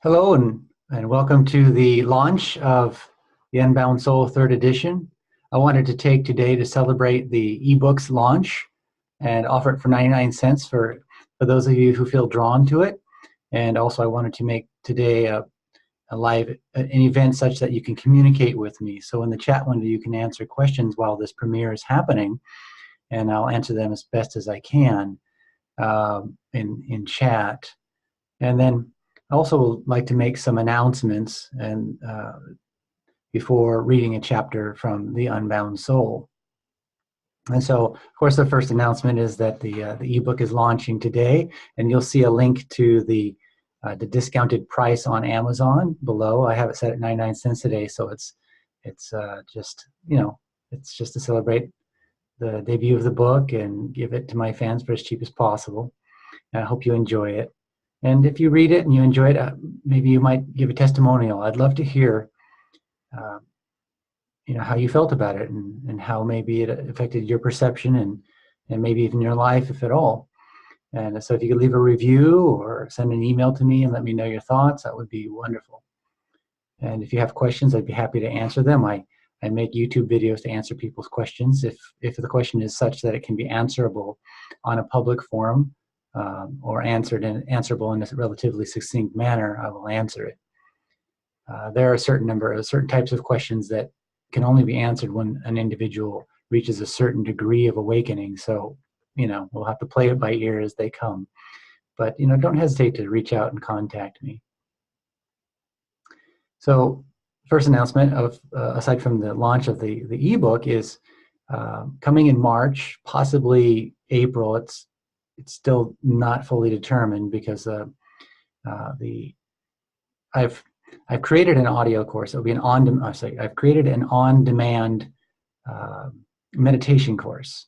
Hello and welcome to the launch of the Unbound Soul 3rd edition. I wanted to take today to celebrate the ebooks launch and offer it for 99 cents for those of you who feel drawn to it. And also I wanted to make today an event such that you can communicate with me. So in the chat window you can answer questions while this premiere is happening, and I'll answer them as best as I can in chat. And then I also would like to make some announcements and before reading a chapter from the Unbound Soul. And so, of course, the first announcement is that the ebook is launching today, and you'll see a link to the discounted price on Amazon below. I have it set at 99 cents today, so it's just it's just to celebrate the debut of the book and give it to my fans for as cheap as possible. And I hope you enjoy it. And if you read it and you enjoy it, maybe you might give a testimonial. I'd love to hear, how you felt about it and how maybe it affected your perception and maybe even your life, if at all. And so if you could leave a review or send an email to me and let me know your thoughts, that would be wonderful. And if you have questions, I'd be happy to answer them. I make YouTube videos to answer people's questions. If the question is such that it can be answerable on a public forum, or answerable in a relatively succinct manner, I will answer it. There are a certain types of questions that can only be answered when an individual reaches a certain degree of awakening. So, we'll have to play it by ear as they come. But, don't hesitate to reach out and contact me. So, first announcement aside from the launch of the ebook is coming in March, possibly April. It's still not fully determined because I've created an audio course. It'll be I've created an on-demand meditation course,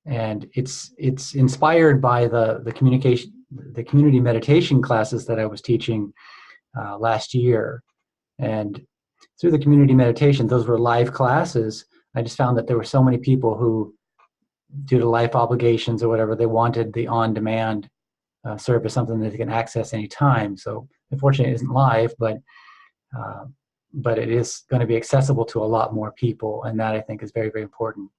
and it's inspired by the community meditation classes that I was teaching last year. And through the community meditation, those were live classes. I just found that there were so many people who, due to life obligations or whatever, they wanted the on-demand service, something that they can access anytime. So unfortunately it isn't live, but it is going to be accessible to a lot more people, and that I think is very, very important.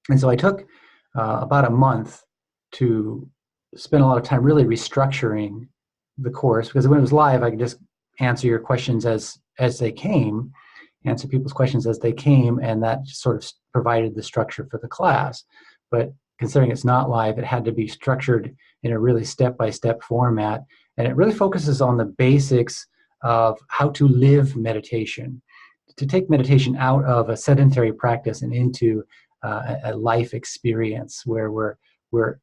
And so I took about a month to spend a lot of time really restructuring the course, because when it was live I could just answer your questions as they came, answer people's questions as they came, and that just sort of provided the structure for the class. But considering it's not live, it had to be structured in a really step-by-step format, and it really focuses on the basics of how to live meditation, to take meditation out of a sedentary practice and into a life experience where we're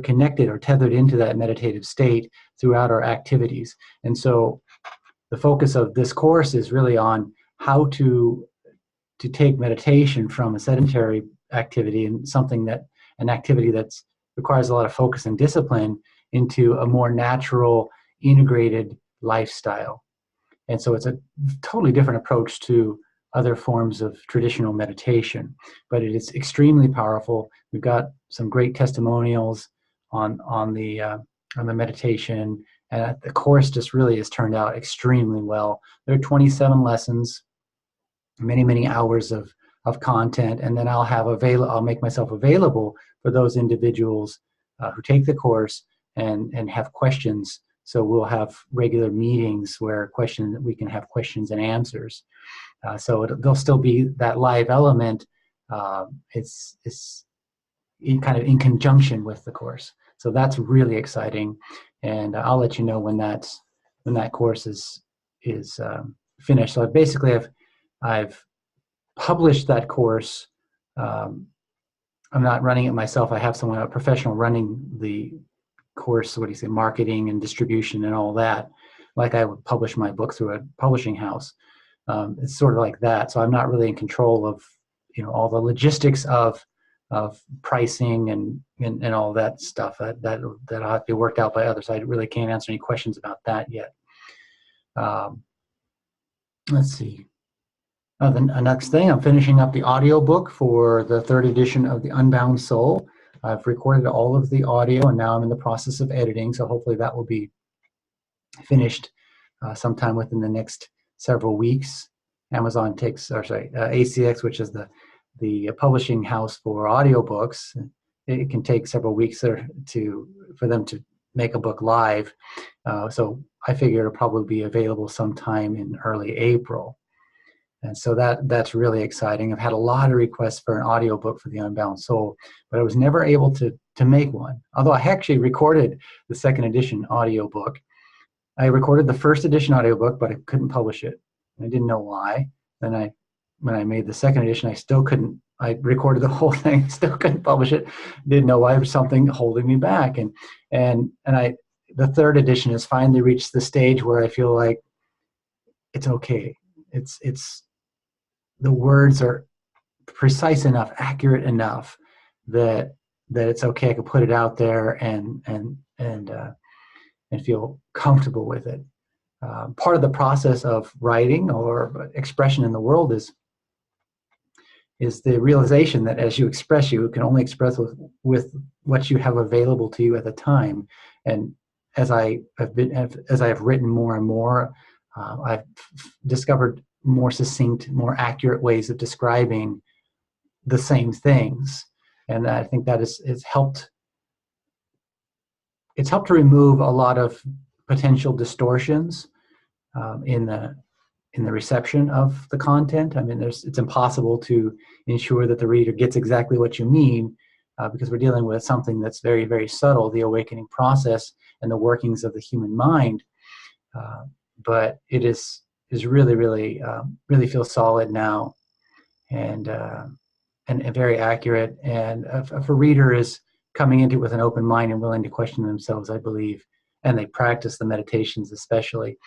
connected or tethered into that meditative state throughout our activities. And so the focus of this course is really on how to take meditation from a sedentary activity and an activity that requires a lot of focus and discipline into a more natural, integrated lifestyle. And so it's a totally different approach to other forms of traditional meditation, but it is extremely powerful. We've got some great testimonials on the meditation, and the course just really has turned out extremely well. There are 27 lessons, many hours of content, and then I'll make myself available for those individuals who take the course and have questions. So we'll have regular meetings where we can have questions and answers. So there'll still be that live element. It's kind of in conjunction with the course. So that's really exciting, and I'll let you know when that course is finished. So I've published that course. I'm not running it myself. I have a professional running the course, marketing and distribution and all that, like I would publish my book through a publishing house. It's sort of like that. So I'm not really in control of all the logistics of pricing and all that stuff. That'll have to be worked out by others. I really can't answer any questions about that yet. Let's see. The next thing, I'm finishing up the audiobook for the 3rd edition of the Unbound Soul. I've recorded all of the audio, and now I'm in the process of editing, so hopefully that will be finished sometime within the next several weeks. Amazon takes, or sorry, ACX, which is the publishing house for audiobooks. It can take several weeks for them to make a book live. So I figure it'll probably be available sometime in early April. And so that's really exciting. I've had a lot of requests for an audiobook for the Unbound Soul, but I was never able to make one. Although I actually recorded the second edition audiobook. I recorded the first edition audiobook, but I couldn't publish it. I didn't know why. Then when I made the second edition, I still couldn't. I recorded the whole thing, still couldn't publish it. Didn't know why. There was something holding me back. The third edition has finally reached the stage where I feel like it's okay. It's the words are precise enough, accurate enough that it's okay. I can put it out there and feel comfortable with it. Part of the process of writing or expression in the world is the realization that as you express, you can only express with what you have available to you at the time. And as I have written more and more, I've discovered more succinct, more accurate ways of describing the same things, and I think that it's helped. It's helped to remove a lot of potential distortions in the reception of the content. I mean, it's impossible to ensure that the reader gets exactly what you mean because we're dealing with something that's very, very subtle, the awakening process and the workings of the human mind. But it is really, really, really feels solid now, and very accurate. And if a reader is coming into it with an open mind and willing to question themselves, I believe, and they practice the meditations especially,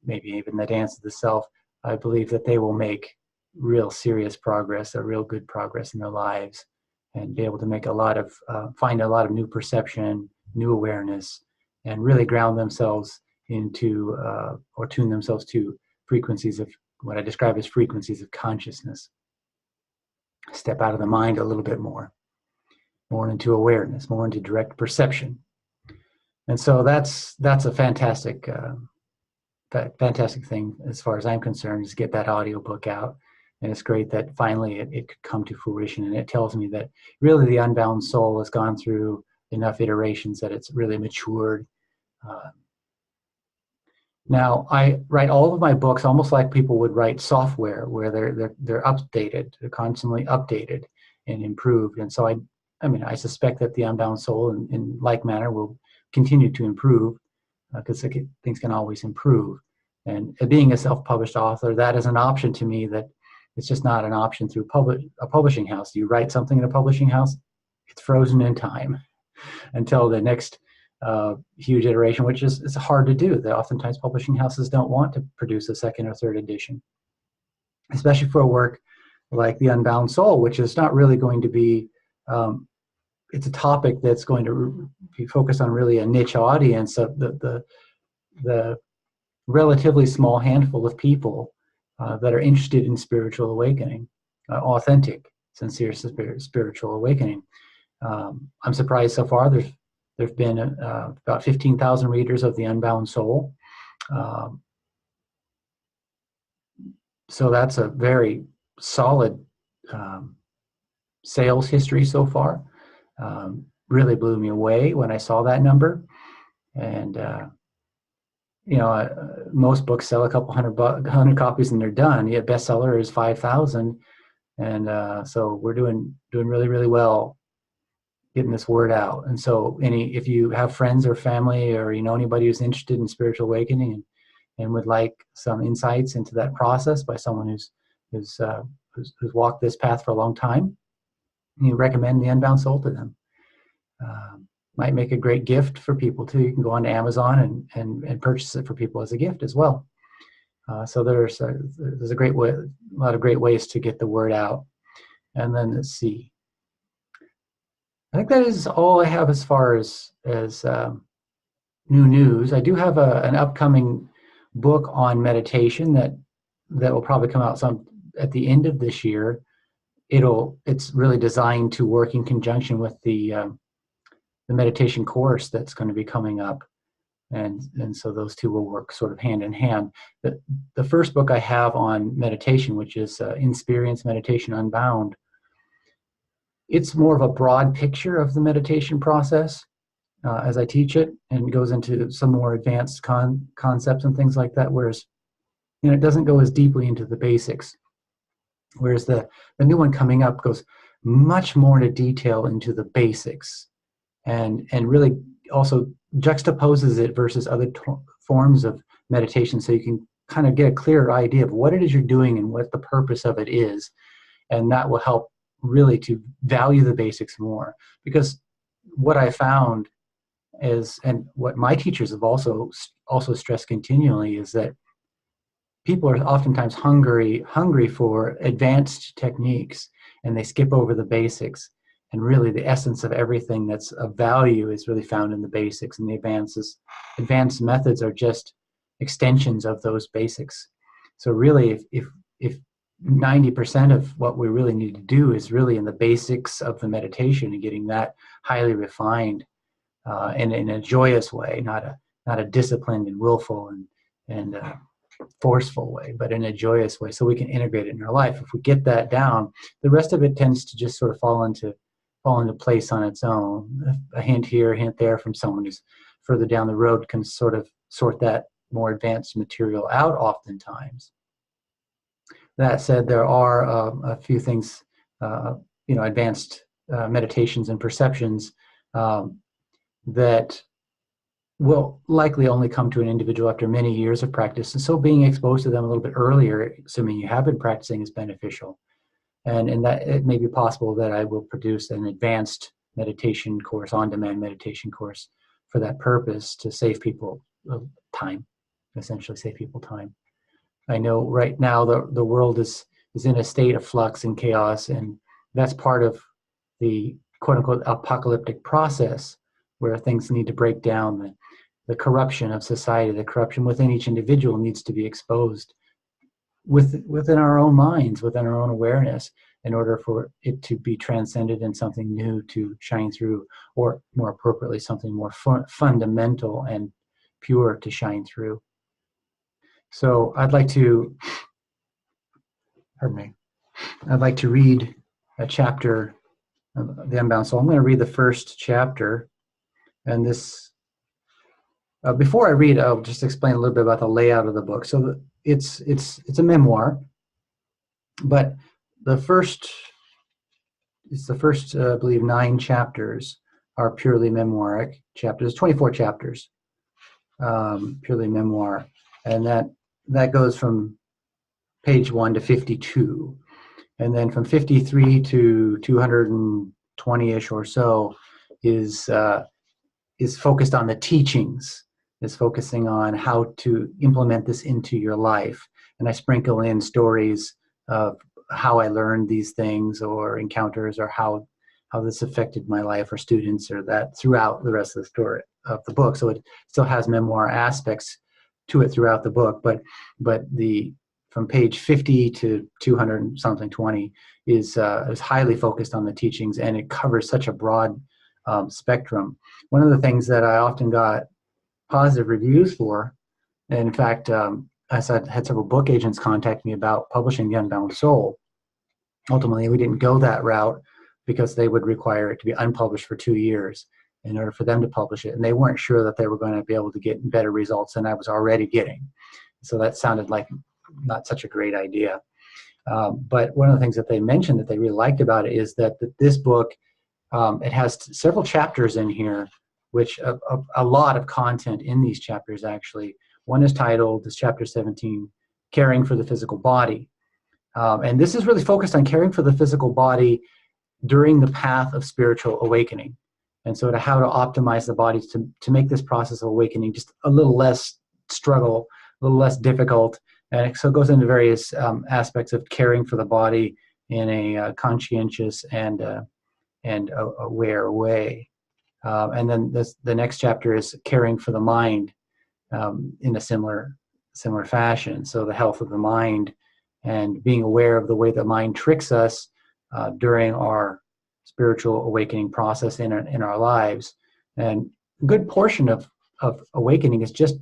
maybe even the dance of the self, I believe that they will make real serious progress, a real good progress in their lives, and be able to make find a lot of new perception, new awareness, and really ground themselves into or tune themselves to frequencies of what I describe as frequencies of consciousness. Step out of the mind a little bit more into awareness, more into direct perception. And so that's a fantastic thing as far as I'm concerned, is get that audiobook out. And it's great that finally it could come to fruition. And it tells me that really the Unbound Soul has gone through enough iterations that it's really matured. Now, I write all of my books almost like people would write software, where they're updated, they're constantly updated and improved. And so I suspect that the Unbound Soul in like manner will continue to improve, because things can always improve. And being a self-published author, that is an option to me that it's just not an option through a publishing house. You write something in a publishing house, it's frozen in time until the next huge iteration, which is hard to do. That oftentimes publishing houses don't want to produce a second or third edition, especially for a work like The Unbound Soul, which is not really going to be, it's a topic that's going to be focused on really a niche audience of the relatively small handful of people that are interested in spiritual awakening, authentic, sincere spiritual awakening. I'm surprised so far there's been about 15,000 readers of The Unbound Soul. So that's a very solid sales history so far. Really blew me away when I saw that number. And, most books sell a couple hundred copies and they're done. Yet bestseller is 5,000. And so we're doing really, really well getting this word out. And so if you have friends or family, or anybody who's interested in spiritual awakening and would like some insights into that process by someone who's walked this path for a long time, you recommend The Unbound Soul to them. Might make a great gift for people too. You can go on to Amazon and purchase it for people as a gift as well. So there's a lot of great ways to get the word out. And then let's see. I think that is all I have as far as new news. I do have an upcoming book on meditation that will probably come out at the end of this year. It's really designed to work in conjunction with the meditation course that's going to be coming up. And so those two will work sort of hand in hand. The first book I have on meditation, which is Experience Meditation Unbound, it's more of a broad picture of the meditation process as I teach it, and goes into some more advanced concepts and things like that, whereas it doesn't go as deeply into the basics. Whereas the new one coming up goes much more into detail into the basics, and really also juxtaposes it versus other forms of meditation, so you can kind of get a clearer idea of what it is you're doing and what the purpose of it is. And that will help really to value the basics more. Because what I found is, and what my teachers have also stressed continually, is that people are oftentimes hungry for advanced techniques, and they skip over the basics. And really the essence of everything that's of value is really found in the basics, and the advanced methods are just extensions of those basics. So really, if 90% of what we really need to do is really in the basics of the meditation, and getting that highly refined in a joyous way, not a disciplined and willful and forceful way, but in a joyous way, so we can integrate it in our life. If we get that down, the rest of it tends to just sort of fall into place on its own. A hint here, a hint there from someone who's further down the road can sort of sort that more advanced material out oftentimes. That said, there are a few things, advanced meditations and perceptions that will likely only come to an individual after many years of practice. And so being exposed to them a little bit earlier, assuming you have been practicing, is beneficial. And that it may be possible that I will produce an advanced meditation course, on-demand meditation course, for that purpose, to save people time, essentially save people time. I know right now the world is in a state of flux and chaos, and that's part of the quote-unquote apocalyptic process, where things need to break down. The corruption of society, the corruption within each individual needs to be exposed within our own minds, within our own awareness, in order for it to be transcended and something new to shine through, or more appropriately, something more fundamental and pure to shine through. So I'd like to read a chapter of the Unbound Soul. I'm going to read the first chapter, and this. Before I read, I'll just explain a little bit about the layout of the book. So it's a memoir, but the first, I believe, 9 chapters are purely memoiric chapters. 24 chapters, purely memoir, and that goes from page 1 to 52, and then from 53 to 220-ish or so is focused on the teachings. Is focusing on how to implement this into your life. And I sprinkle in stories of how I learned these things, or encounters, or how this affected my life or students, or that, throughout the rest of the story of the book. So it still has memoir aspects to it throughout the book, but from page 50 to 200 something 20 is highly focused on the teachings, and it covers such a broad spectrum. One of the things that I often got positive reviews for, and in fact, I had several book agents contact me about publishing the Unbound Soul. Ultimately, we didn't go that route because they would require it to be unpublished for 2 years in order for them to publish it, and they weren't sure that they were going to be able to get better results than I was already getting. So that sounded like not such a great idea. But one of the things that they mentioned that they really liked about it is that this book, it has several chapters in here, which a lot of content in these chapters, actually. One is titled, this chapter 17, Caring for the Physical Body. And this is really focused on caring for the physical body during the path of spiritual awakening. And so how to optimize the body to make this process of awakening just a little less struggle, a little less difficult. And so it goes into various aspects of caring for the body in a conscientious and aware way. And then the next chapter is caring for the mind in a similar fashion. So the health of the mind, and being aware of the way the mind tricks us during our spiritual awakening process in our lives. And a good portion of of awakening is just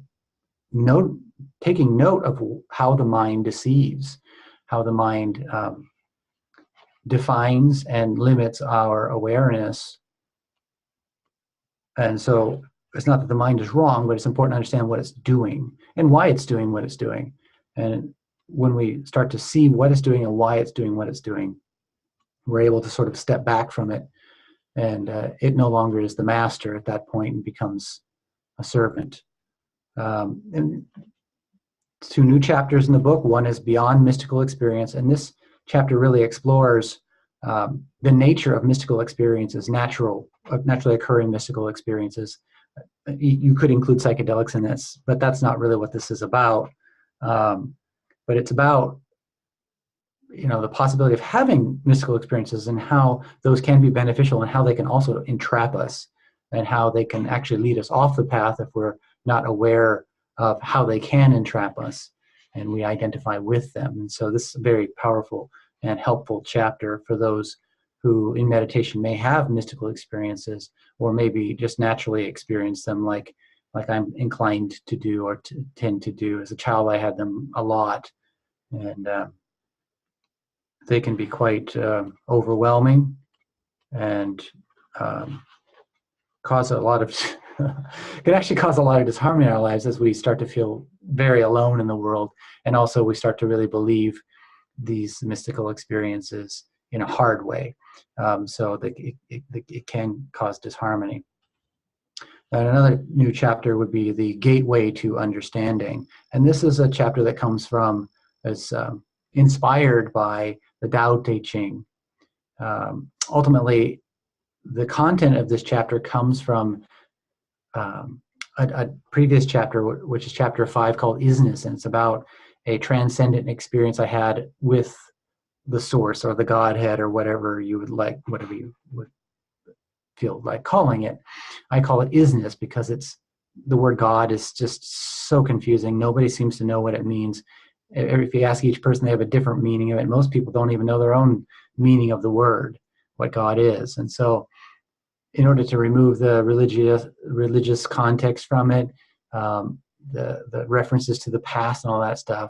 taking note of how the mind deceives, how the mind defines and limits our awareness. And so it's not that the mind is wrong, but it's important to understand what it's doing and why it's doing what it's doing. And when we start to see what it's doing and why it's doing what it's doing, we're able to sort of step back from it, and it no longer is the master at that point and becomes a servant. And 2 new chapters in the book. One is Beyond Mystical Experience, and this chapter really explores the nature of mystical experiences, naturally occurring mystical experiences. You could include psychedelics in this, but that's not really what this is about. But it's about the possibility of having mystical experiences and how those can be beneficial and how they can also entrap us and how they can actually lead us off the path if we're not aware of how they can entrap us and we identify with them. And so this is a very powerful and helpful chapter for those who in meditation may have mystical experiences or maybe just naturally experience them like I'm inclined to do or to tend to do. As a child, I had them a lot, and they can be quite overwhelming and cause a lot of can actually cause a lot of disharmony in our lives as we start to feel very alone in the world, and also we start to really believe these mystical experiences in a hard way, so that it can cause disharmony. And another new chapter would be the Gateway to Understanding, and this is a chapter that comes from as inspired by the Tao Te Ching. Ultimately, the content of this chapter comes from a previous chapter, which is chapter 5, called Isness, and it's about a transcendent experience I had with the Source or the Godhead or whatever you would feel like calling it. I call it Isness because the word God is just so confusing. Nobody seems to know what it means. If you ask each person, they have a different meaning of it. Most people don't even know their own meaning of the word, what God is. And so in order to remove the religious context from it, the references to the past and all that stuff,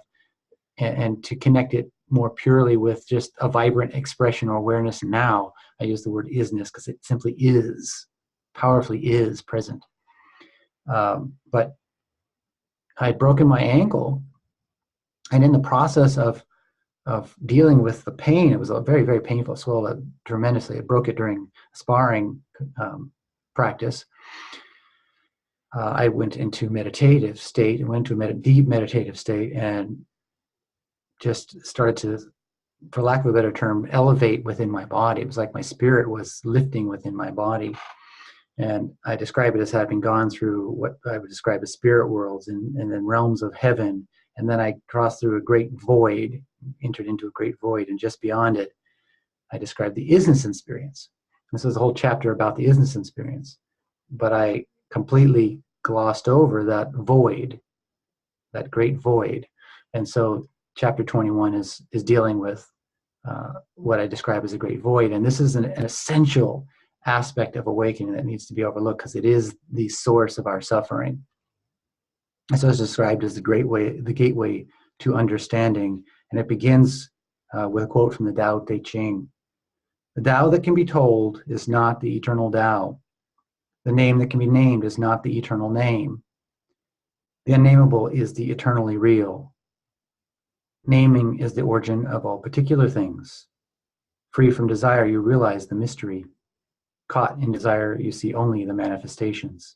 and to connect it more purely with just a vibrant expression or awareness now, I use the word isness because it simply is, powerfully is present. But I had broken my ankle, and in the process of dealing with the pain, it was a very, very painful, swelled tremendously. I broke it during sparring practice. I went into meditative state and went to a deep meditative state and just started to, for lack of a better term, elevate within my body. It was like my spirit was lifting within my body. And I describe it as having gone through what I would describe as spirit worlds and then realms of heaven. And then I crossed through a great void, entered into a great void, and just beyond it, I described the isness experience. This is a whole chapter about the isness experience. But I completely glossed over that void, that great void. And so chapter 21 is dealing with what I describe as a great void. And this is an essential aspect of awakening that needs to be overlooked because it is the source of our suffering. And so it's described as the gateway to understanding. And it begins with a quote from the Tao Te Ching. The Tao that can be told is not the eternal Tao. The name that can be named is not the eternal name. The unnameable is the eternally real. Naming is the origin of all particular things. Free from desire, you realize the mystery. Caught in desire, you see only the manifestations.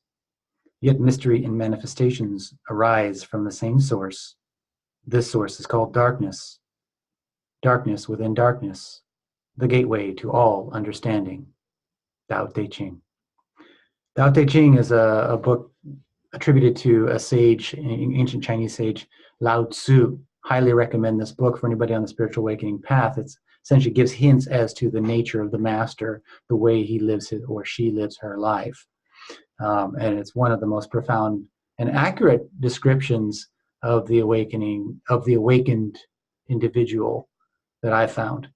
Yet mystery and manifestations arise from the same source. This source is called darkness. Darkness within darkness, the gateway to all understanding. Tao Te Ching. Tao Te Ching is a book attributed to a sage, an ancient Chinese sage, Lao Tzu. Highly recommend this book for anybody on the spiritual awakening path. It essentially gives hints as to the nature of the master, the way he lives his or she lives her life. And it's one of the most profound and accurate descriptions of the awakening, of the awakened individual that I found.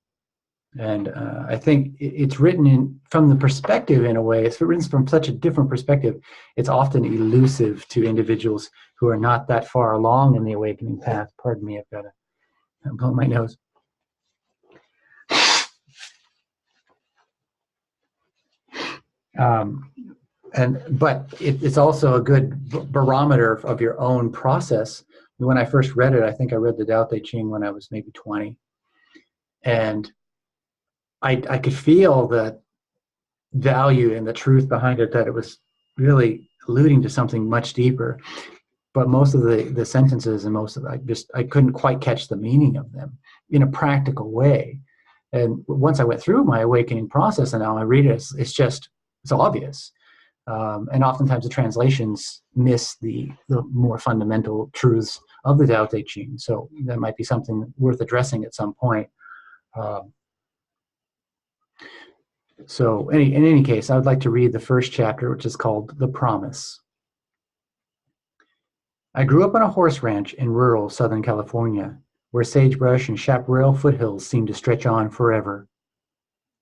And I think it's written from the perspective, in a way, it's written from such a different perspective. It's often elusive to individuals who are not that far along in the awakening path. Pardon me, I've got to blow my nose. But it's also a good barometer of your own process. When I first read it, I think I read the Tao Te Ching when I was maybe 20. And I could feel the value and the truth behind it, that it was really alluding to something much deeper. But most of the sentences and most of it, I couldn't quite catch the meaning of them in a practical way. And once I went through my awakening process and now I read it, it's obvious. And oftentimes the translations miss the more fundamental truths of the Tao Te Ching. So that might be something worth addressing at some point. So in any case, I would like to read the first chapter, which is called The Promise. I grew up on a horse ranch in rural Southern California, where sagebrush and chaparral foothills seemed to stretch on forever.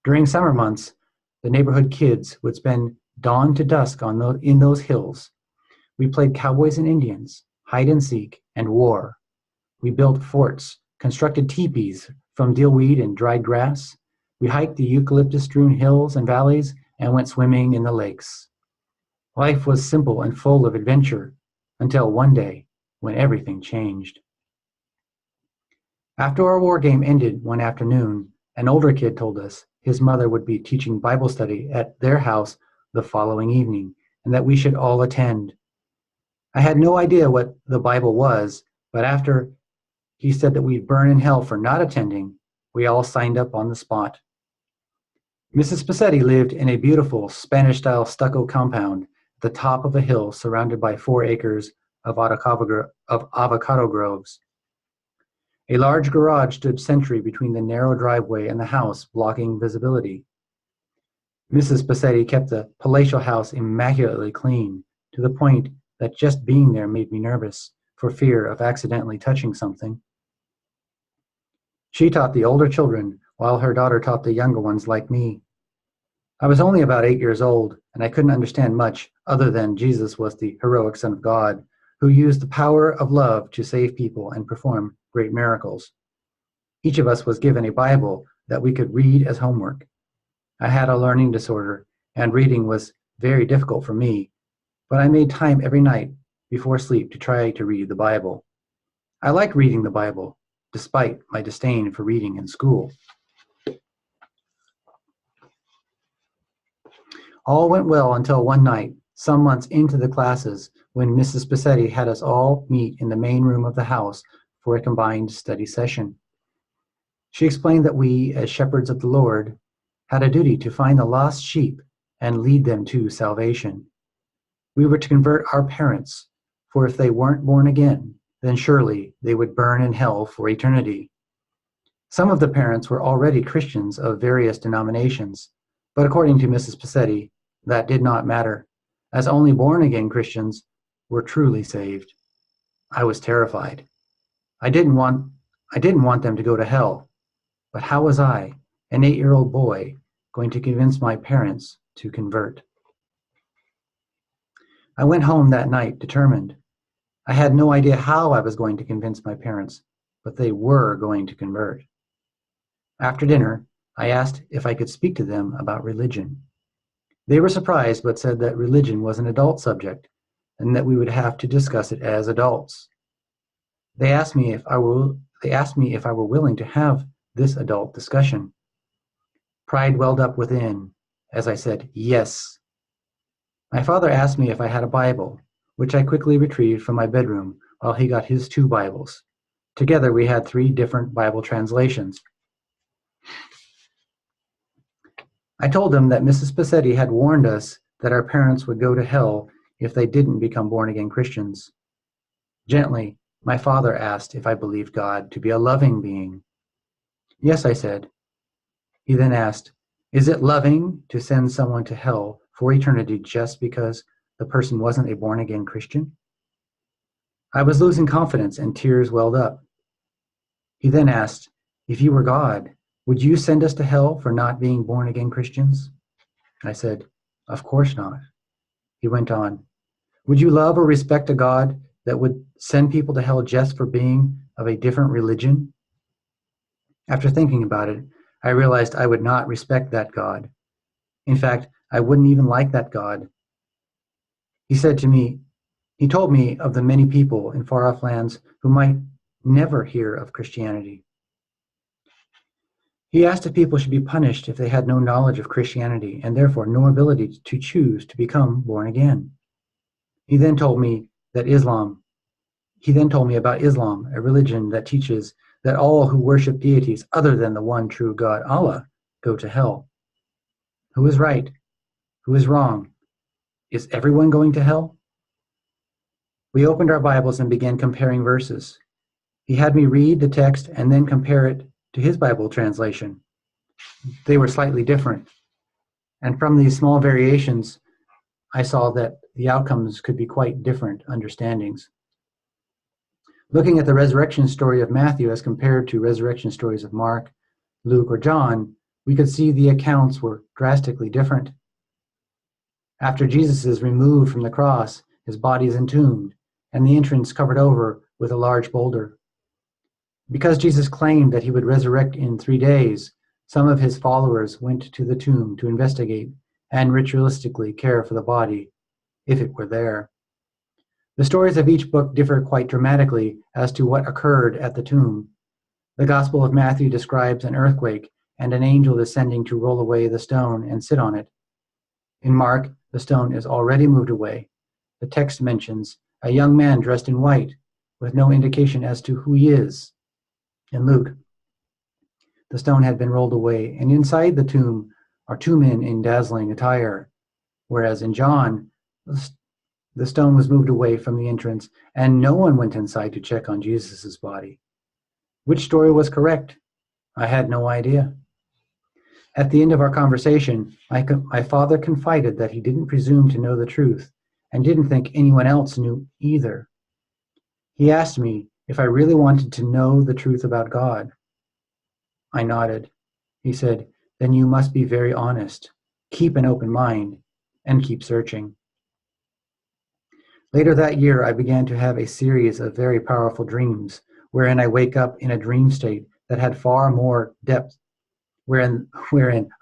During summer months, the neighborhood kids would spend dawn to dusk in those hills. We played cowboys and Indians, hide and seek, and war. We built forts, constructed teepees from dillweed and dried grass. We hiked the eucalyptus-strewn hills and valleys and went swimming in the lakes. Life was simple and full of adventure until one day when everything changed. After our war game ended one afternoon, an older kid told us his mother would be teaching Bible study at their house the following evening and that we should all attend. I had no idea what the Bible was, but after he said that we'd burn in hell for not attending, we all signed up on the spot. Mrs. Pacetti lived in a beautiful Spanish-style stucco compound at the top of a hill surrounded by 4 acres of avocado groves. A large garage stood sentry between the narrow driveway and the house, blocking visibility. Mrs. Pacetti kept the palatial house immaculately clean, to the point that just being there made me nervous, for fear of accidentally touching something. She taught the older children, while her daughter taught the younger ones like me. I was only about 8 years old, and I couldn't understand much other than Jesus was the heroic Son of God, who used the power of love to save people and perform great miracles. Each of us was given a Bible that we could read as homework. I had a learning disorder, and reading was very difficult for me, but I made time every night before sleep to try to read the Bible. I liked reading the Bible, despite my disdain for reading in school. All went well until one night, some months into the classes, when Mrs. Pacetti had us all meet in the main room of the house for a combined study session. She explained that we, as shepherds of the Lord, had a duty to find the lost sheep and lead them to salvation. We were to convert our parents, for if they weren't born again, then surely they would burn in hell for eternity. Some of the parents were already Christians of various denominations, but according to Mrs. Pacetti, that did not matter, as only born-again Christians were truly saved. I was terrified. I didn't want them to go to hell, but how was I, an 8-year-old boy, going to convince my parents to convert? I went home that night determined. I had no idea how I was going to convince my parents, but they were going to convert. After dinner, I asked if I could speak to them about religion. They were surprised, but said that religion was an adult subject and that we would have to discuss it as adults. They asked me if I were willing to have this adult discussion. Pride welled up within as I said, yes. My father asked me if I had a Bible, which I quickly retrieved from my bedroom while he got his 2 Bibles. Together we had 3 different Bible translations. I told him that Mrs. Pacetti had warned us that our parents would go to hell if they didn't become born-again Christians. Gently, my father asked if I believed God to be a loving being. Yes, I said. He then asked, is it loving to send someone to hell for eternity just because the person wasn't a born-again Christian? I was losing confidence and tears welled up. He then asked, if you were God, "Would you send us to hell for not being born-again Christians?" I said, "Of course not." He went on, "Would you love or respect a God that would send people to hell just for being of a different religion?" After thinking about it, I realized I would not respect that God. In fact, I wouldn't even like that God. He told me of the many people in far-off lands who might never hear of Christianity. He asked if people should be punished if they had no knowledge of Christianity and therefore no ability to choose to become born again. He then told me about Islam, a religion that teaches that all who worship deities other than the one true God, Allah, go to hell. Who is right? Who is wrong? Is everyone going to hell? We opened our Bibles and began comparing verses. He had me read the text and then compare it to his Bible translation. They were slightly different. And from these small variations, I saw that the outcomes could be quite different understandings. Looking at the resurrection story of Matthew as compared to resurrection stories of Mark, Luke, or John, we could see the accounts were drastically different. After Jesus is removed from the cross, his body is entombed, and the entrance covered over with a large boulder. Because Jesus claimed that he would resurrect in 3 days, some of his followers went to the tomb to investigate and ritualistically care for the body, if it were there. The stories of each book differ quite dramatically as to what occurred at the tomb. The Gospel of Matthew describes an earthquake and an angel descending to roll away the stone and sit on it. In Mark, the stone is already moved away. The text mentions a young man dressed in white, with no indication as to who he is. In Luke, the stone had been rolled away, and inside the tomb are 2 men in dazzling attire, whereas in John, the stone was moved away from the entrance, and no one went inside to check on Jesus' body. Which story was correct? I had no idea. At the end of our conversation, my father confided that he didn't presume to know the truth and didn't think anyone else knew either. He asked me if I really wanted to know the truth about God. I nodded. He said, "Then you must be very honest, keep an open mind, and keep searching." Later that year, I began to have a series of very powerful dreams, wherein I wake up in a dream state that had far more depth, wherein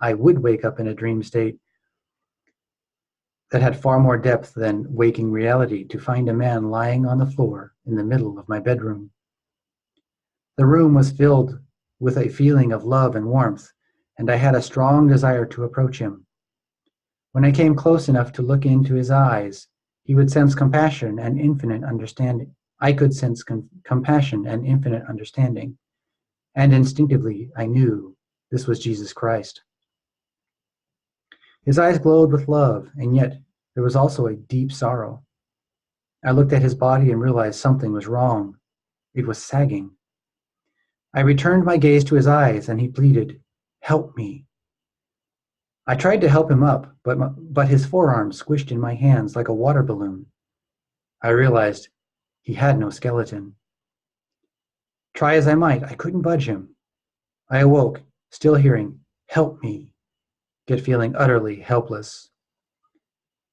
I would wake up in a dream state that had far more depth than waking reality to find a man lying on the floor in the middle of my bedroom. The room was filled with a feeling of love and warmth, and I had a strong desire to approach him. When I came close enough to look into his eyes, he would sense compassion and infinite understanding. I could sense compassion and infinite understanding, and instinctively I knew this was Jesus Christ. His eyes glowed with love, and yet there was also a deep sorrow. I looked at his body and realized something was wrong. It was sagging. I returned my gaze to his eyes, and he pleaded, "Help me." I tried to help him up, but his forearms squished in my hands like a water balloon. I realized he had no skeleton. Try as I might, I couldn't budge him. I awoke, still hearing, "Help me," yet feeling utterly helpless.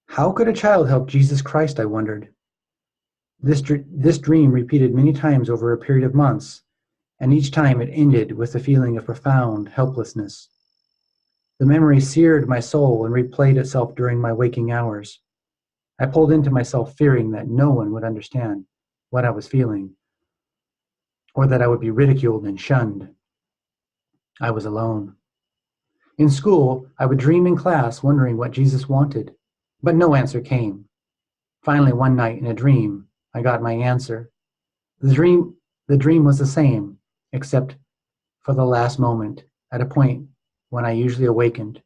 How could a child help Jesus Christ, I wondered. This dream repeated many times over a period of months, and each time it ended with a feeling of profound helplessness. The memory seared my soul and replayed itself during my waking hours. I pulled into myself fearing that no one would understand what I was feeling, or that I would be ridiculed and shunned. I was alone. In school, I would dream in class wondering what Jesus wanted, but no answer came. Finally, one night in a dream, I got my answer. The dream was the same, except for the last moment, at a point when I usually awakened.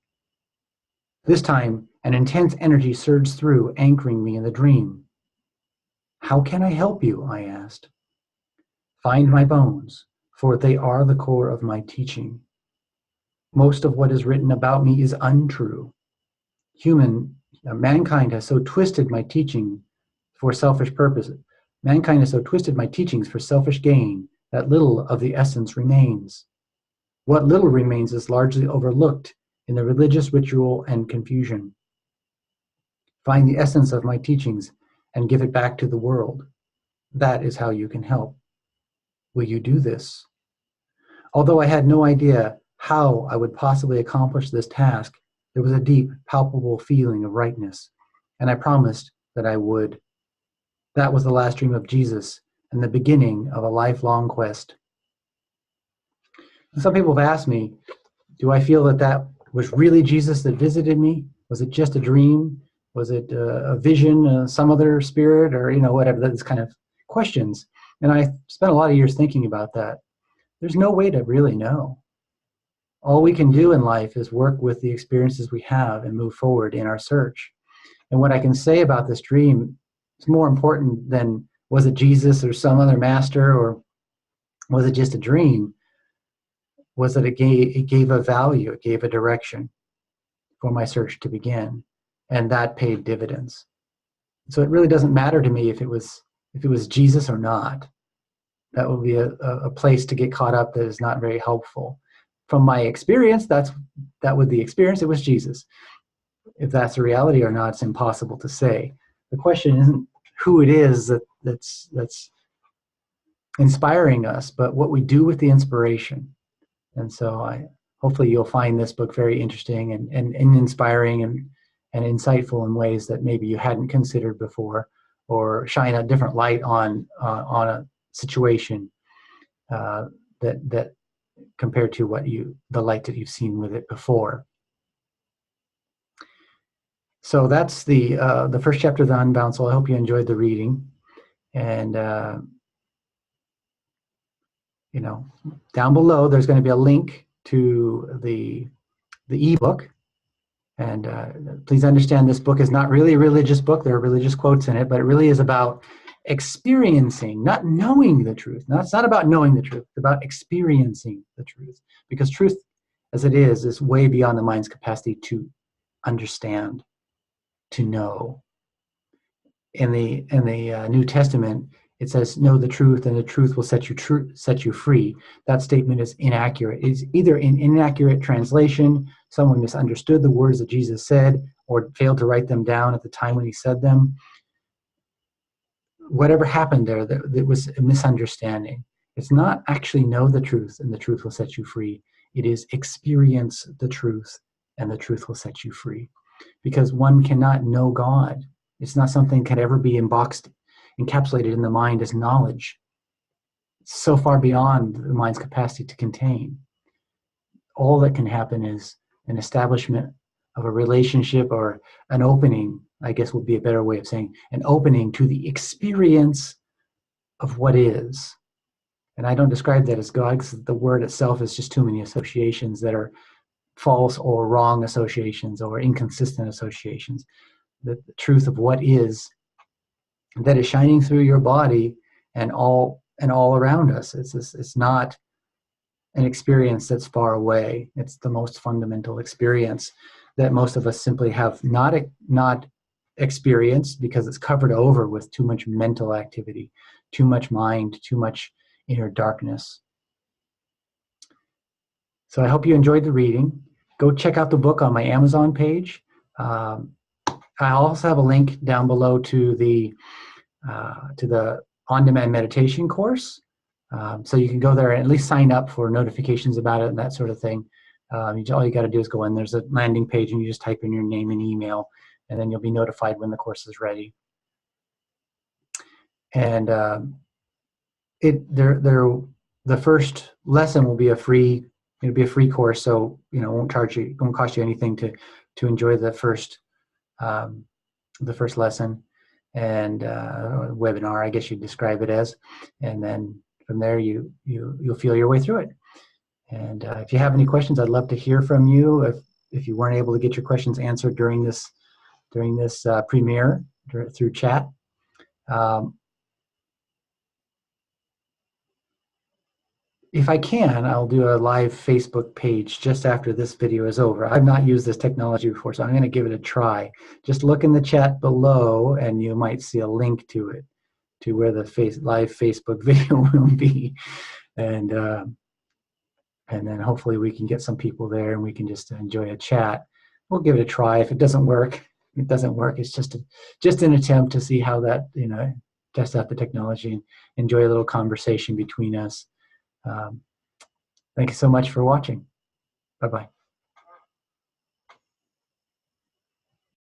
This time, an intense energy surged through, anchoring me in the dream. "How can I help you?" I asked. "Find my bones, for they are the core of my teaching. Most of what is written about me is untrue. Mankind has so twisted my teaching for selfish purposes. Mankind has so twisted my teachings for selfish gain that little of the essence remains. What little remains is largely overlooked in the religious ritual and confusion. Find the essence of my teachings and give it back to the world. That is how you can help. Will you do this? Although I had no idea how I would possibly accomplish this task, there was a deep, palpable feeling of rightness, and I promised that I would. That was the last dream of Jesus and the beginning of a lifelong quest. Some people have asked me, do I feel that that was really Jesus that visited me? Was it just a dream? Was it a vision, some other spirit, or whatever? Those kind of questions. And I spent a lot of years thinking about that. There's no way to really know. All we can do in life is work with the experiences we have and move forward in our search. And what I can say about this dream is more important than was it Jesus or some other master, or was it just a dream, was that it gave a value, it gave a direction for my search to begin. And that paid dividends. So it really doesn't matter to me if it was Jesus or not. That would be a place to get caught up that is not very helpful. From my experience, that was the experience. It was Jesus. If that's a reality or not, it's impossible to say. The question isn't who it is that's inspiring us, but what we do with the inspiration. And so hopefully you'll find this book very interesting and inspiring and insightful in ways that maybe you hadn't considered before, or shine a different light on a situation that compared to the light that you've seen with it before. So that's the first chapter of the Unbound Soul. I hope you enjoyed the reading, and down below there's going to be a link to the ebook. And please understand, this book is not really a religious book. There are religious quotes in it, but it really is about experiencing, not knowing the truth. No, it's not about knowing the truth. It's about experiencing the truth. Because truth, as it is way beyond the mind's capacity to understand, to know. In the New Testament, it says, "Know the truth, and the truth will set you free." That statement is inaccurate. It's either an inaccurate translation, someone misunderstood the words that Jesus said, or failed to write them down at the time when he said them. Whatever happened there, that was a misunderstanding. It's not actually know the truth, and the truth will set you free. It is experience the truth, and the truth will set you free. Because one cannot know God. It's not something that can ever be encapsulated in the mind as knowledge. It's so far beyond the mind's capacity to contain. All that can happen is an establishment of a relationship, or an opening, I guess would be a better way of saying, an opening to the experience of what is. And I don't describe that as God, because the word itself is just too many associations that are false or wrong associations or inconsistent associations. The truth of what is, that is shining through your body and all around us. It's not an experience that's far away. It's the most fundamental experience that most of us simply have not experienced, because it's covered over with too much mental activity, too much mind, too much inner darkness. So I hope you enjoyed the reading. Go check out the book on my Amazon page. I also have a link down below to the on-demand meditation course. So you can go there and at least sign up for notifications about it and that sort of thing. All you got to do is go in. There's a landing page, and you just type in your name and email, and then you'll be notified when the course is ready. And the first lesson will be a free. It'll be a free course, so it won't cost you anything to enjoy the first lesson and webinar, I guess you'd describe it as. And then from there, you'll feel your way through it. And if you have any questions, I'd love to hear from you. If you weren't able to get your questions answered during this premiere through chat. If I can, I'll do a live Facebook page just after this video is over. I've not used this technology before, so I'm going to give it a try. Just look in the chat below, and you might see a link to it, to where the live Facebook video will be. And and then hopefully we can get some people there and we can just enjoy a chat. We'll give it a try. If it doesn't work, it doesn't work. It's just an attempt to see how that, test out the technology and enjoy a little conversation between us. Thank you so much for watching. Bye-bye.